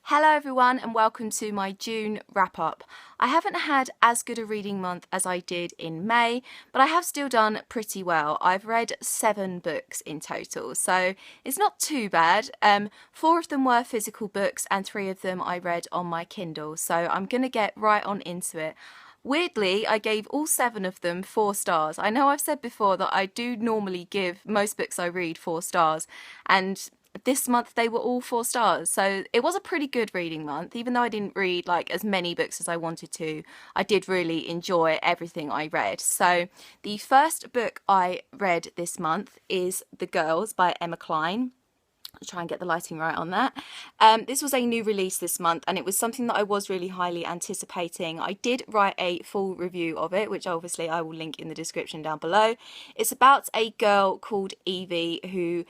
Hello everyone and welcome to my June wrap up. I haven't had as good a reading month as I did in May, but I have still done pretty well. I've read 7 books in total, so it's not too bad. 4 of them were physical books and 3 of them I read on my Kindle, so I'm going to get right on into it. Weirdly, I gave all 7 of them 4 stars. I know I've said before that I do normally give most books I read 4 stars, and this month they were all 4 stars, so it was a pretty good reading month. Even though I didn't read like as many books as I wanted to, I did really enjoy everything I read. So the first book I read this month is The Girls by Emma Cline. I'll try and get the lighting right on that. This was a new release this month and it was something that I was really highly anticipating. I did write a full review of it, which obviously I will link in the description down below. It's about a girl called Evie who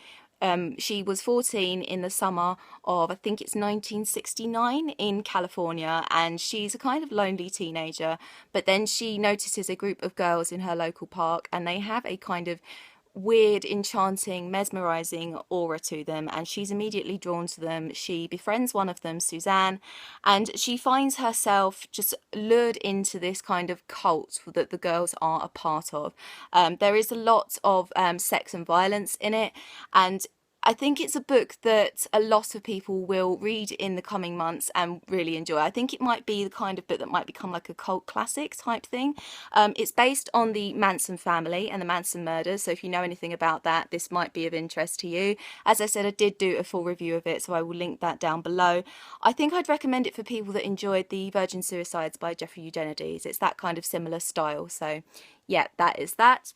she was 14 in the summer of, I think it's 1969 in California, and she's a kind of lonely teenager, but then she notices a group of girls in her local park and they have a kind of weird, enchanting, mesmerizing aura to them, and she's immediately drawn to them. She befriends one of them, Suzanne, and she finds herself just lured into this kind of cult that the girls are a part of. There is a lot of sex and violence in it, and I think it's a book that a lot of people will read in the coming months and really enjoy. I think it might be the kind of book that might become like a cult classic type thing. It's based on the Manson family and the Manson murders, so if you know anything about that, this might be of interest to you. As I said, I did do a full review of it, so I will link that down below. I think I'd recommend it for people that enjoyed the Virgin Suicides by Jeffrey Eugenides. It's that kind of similar style, so yeah, that is that.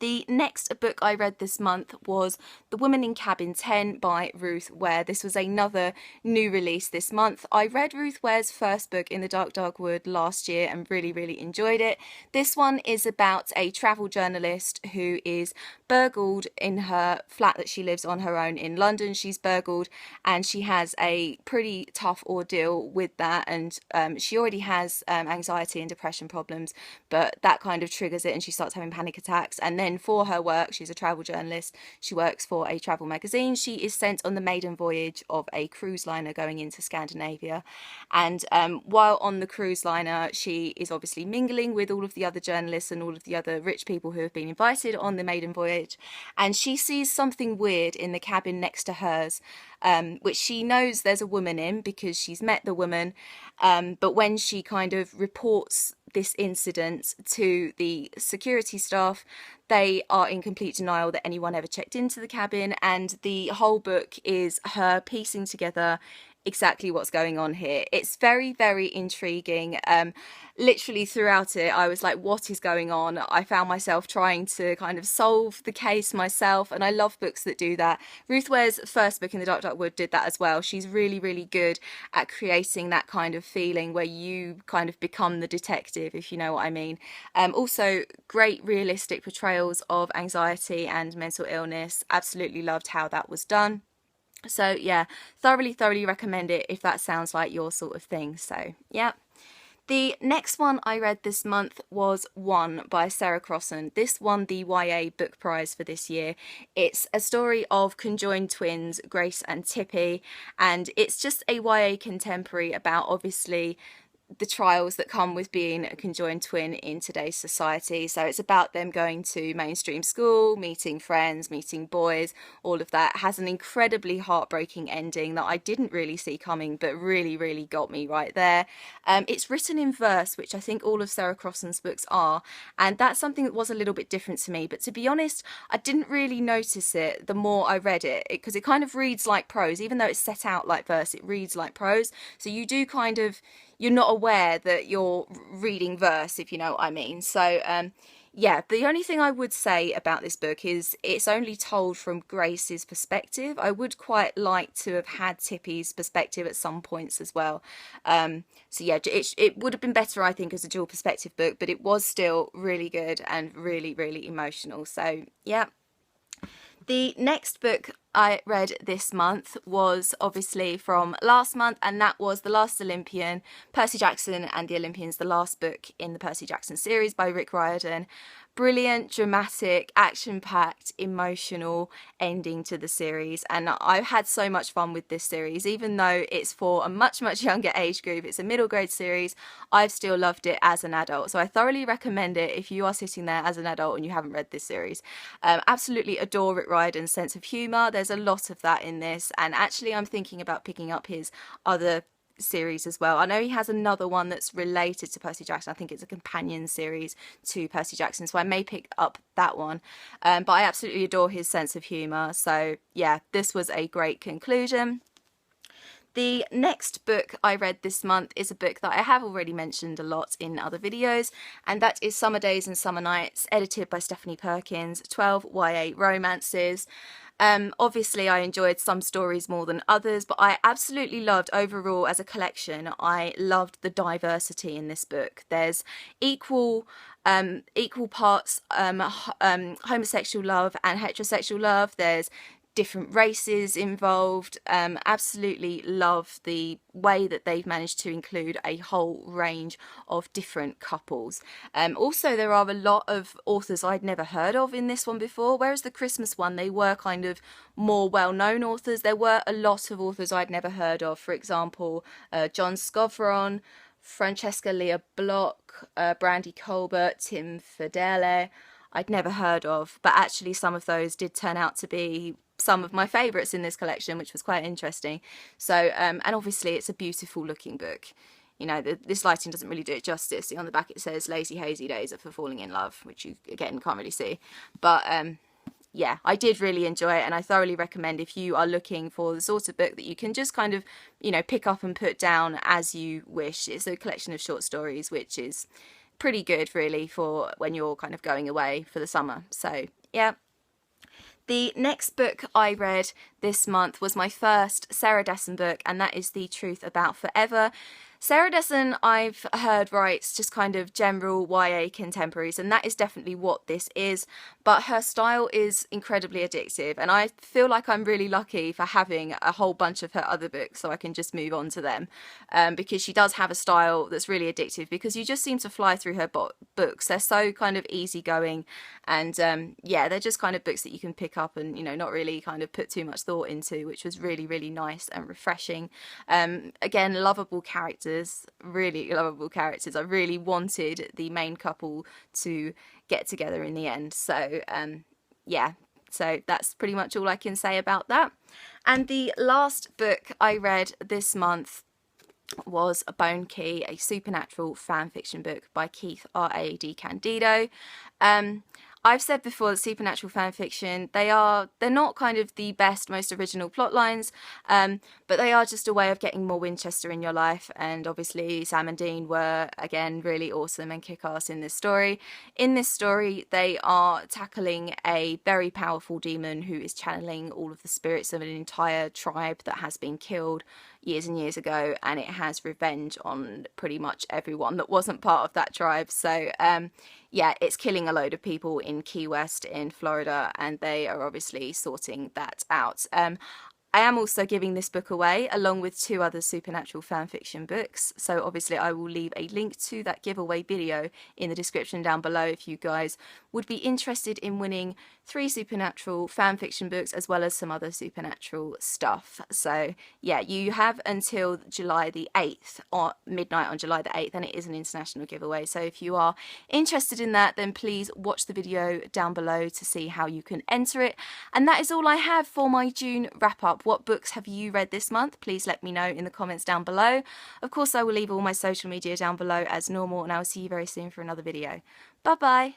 The next book I read this month was The Woman in Cabin 10 by Ruth Ware. This was another new release this month. I read Ruth Ware's first book, In the Dark Dark Wood, last year and really enjoyed it. This one is about a travel journalist who is burgled in her flat that she lives on her own in London. She's burgled and she has a pretty tough ordeal with that, and she already has anxiety and depression problems, but that kind of triggers it and she starts having panic attacks. And then for her work, she's a travel journalist, she works for a travel magazine, she is sent on the maiden voyage of a cruise liner going into Scandinavia, and while on the cruise liner she is obviously mingling with all of the other journalists and all of the other rich people who have been invited on the maiden voyage, and she sees something weird in the cabin next to hers, which she knows there's a woman in because she's met the woman, but when she kind of reports this incident to the security staff, they are in complete denial that anyone ever checked into the cabin, and the whole book is her piecing together exactly what's going on here. It's very intriguing. Literally throughout it I was like, what is going on? I found myself trying to kind of solve the case myself, and I love books that do that. Ruth Ware's first book, In the Dark Dark Wood, did that as well. She's really good at creating that kind of feeling where you kind of become the detective, if you know what I mean. Also great realistic portrayals of anxiety and mental illness. Absolutely loved how that was done. So yeah, thoroughly recommend it if that sounds like your sort of thing. So yeah. The next one I read this month was One by Sarah Crossan. This won the YA Book Prize for this year. It's a story of conjoined twins, Grace and Tippy, and it's just a YA contemporary about obviously the trials that come with being a conjoined twin in today's society. So it's about them going to mainstream school, meeting friends, meeting boys, all of that. It has an incredibly heartbreaking ending that I didn't really see coming, but really got me right there. It's written in verse, which I think all of Sarah Crossan's books are, and that's something that was a little bit different to me, but to be honest, I didn't really notice it the more I read it, because it kind of reads like prose. Even though it's set out like verse, it reads like prose, so you do kind of, you're not aware that you're reading verse, if you know what I mean. So yeah, the only thing I would say about this book is it's only told from Grace's perspective. I would quite like to have had Tippy's perspective at some points as well. So yeah, it would have been better, I think, as a dual perspective book, but it was still really good and really emotional. So yeah. The next book I read this month was obviously from last month, and that was The Last Olympian, Percy Jackson and the Olympians, the last book in the Percy Jackson series by Rick Riordan. brilliant, dramatic, action-packed, emotional ending to the series, and I've had so much fun with this series. Even though it's for a much younger age group, it's a middle grade series, I've still loved it as an adult, so I thoroughly recommend it if you are sitting there as an adult and you haven't read this series. Absolutely adore Rick Riordan's sense of humour. There's a lot of that in this, and actually I'm thinking about picking up his other series as well. I know he has another one that's related to Percy Jackson. I think it's a companion series to Percy Jackson, so I may pick up that one. But I absolutely adore his sense of humour. So yeah, this was a great conclusion. The next book I read this month is a book that I have already mentioned a lot in other videos, and that is Summer Days and Summer Nights, edited by Stephanie Perkins, 12 YA romances. Obviously I enjoyed some stories more than others, but I absolutely loved overall as a collection. I loved the diversity in this book. There's equal parts homosexual love and heterosexual love. There's different races involved. Absolutely love the way that they've managed to include a whole range of different couples. Also, there are a lot of authors I'd never heard of in this one before, whereas the Christmas one, they were kind of more well-known authors. There were a lot of authors I'd never heard of. For example, John Scovron, Francesca Leah Block, Brandy Colbert, Tim Fedele, I'd never heard of, but actually some of those did turn out to be some of my favourites in this collection, which was quite interesting. So, and obviously it's a beautiful looking book. You know, this lighting doesn't really do it justice. On the back it says lazy hazy days are for falling in love, which you again can't really see. But yeah, I did really enjoy it, and I thoroughly recommend if you are looking for the sort of book that you can just kind of, you know, pick up and put down as you wish. It's a collection of short stories, which is pretty good really for when you're kind of going away for the summer. So yeah. The next book I read this month was my first Sarah Dessen book, and that is The Truth About Forever. Sarah Dessen, I've heard, writes just kind of general YA contemporaries, and that is definitely what this is, but her style is incredibly addictive, and I feel like I'm really lucky for having a whole bunch of her other books so I can just move on to them, because she does have a style that's really addictive, because you just seem to fly through her books. They're so kind of easygoing, and yeah, they're just kind of books that you can pick up and, you know, not really kind of put too much thought into, which was really nice and refreshing. Again, lovable characters, really lovable characters. I really wanted the main couple to get together in the end. So yeah, so that's pretty much all I can say about that. And the last book I read this month was Bone Key, a supernatural fan fiction book by Keith R.A. DiCandido. I've said before that supernatural fan fiction, they're not kind of the best, most original plot lines, but they are just a way of getting more Winchester in your life, and obviously Sam and Dean were, again, really awesome and kick-ass in this story. In this story, they are tackling a very powerful demon who is channeling all of the spirits of an entire tribe that has been killed years and years ago, and it has revenge on pretty much everyone that wasn't part of that tribe. So yeah, it's killing a load of people in Key West in Florida, and they are obviously sorting that out. I am also giving this book away along with 2 other supernatural fanfiction books, so obviously I will leave a link to that giveaway video in the description down below if you guys would be interested in winning 3 supernatural fanfiction books as well as some other supernatural stuff. So yeah, you have until July the 8th, or midnight on July the 8th, and it is an international giveaway, so if you are interested in that, then please watch the video down below to see how you can enter it. And that is all I have for my June wrap up. What books have you read this month? Please let me know in the comments down below. Of course, I will leave all my social media down below as normal, and I will see you very soon for another video. Bye bye!